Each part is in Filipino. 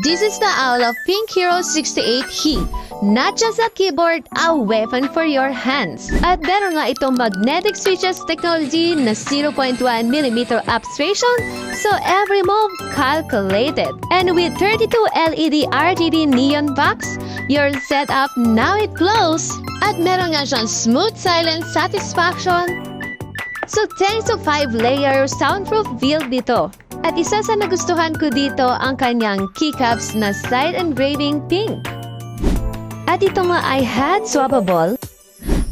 This is the Aula Pink HERO68 HE. Not just a keyboard, a weapon for your hands. At meron nga itong magnetic switches technology na 0.1mm observation, so every move calculated. And with 32 LED RGB neon box, your setup now it glows. At meron nga siyang smooth silent satisfaction. So thanks to 5-layer soundproof build dito. At isa sa nagustuhan ko dito ang kanyang keycaps na side engraving pink. At ito nga ay head swappable.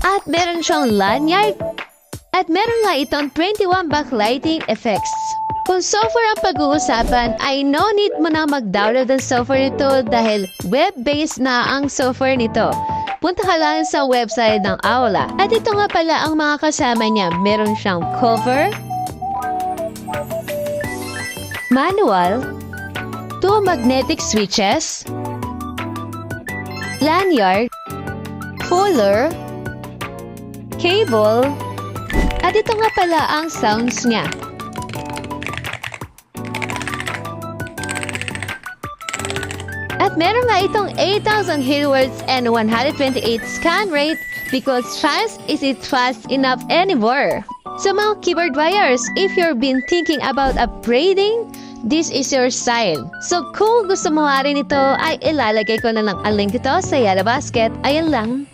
At meron siyang lanyard. At meron nga itong 21 backlighting effects. Kung software ang pag-uusapan, ay no need mo na mag-download ng software nito dahil web-based na ang software nito. Punta ka lang sa website ng Aula. At ito nga pala ang mga kasama niya. Meron siyang cover, manual, 2 magnetic switches, lanyard, fuller, cable, at ito nga pala ang sounds niya. At meron nga itong 8,000 hz and 128 scan rate because fast is it fast enough anymore. So mga keyboard buyers, if you've been thinking about upgrading, this is your sign. So kung gusto mo rin ito, ay ilalagay ko na lang ang link ito sa yellow basket. Ayan lang.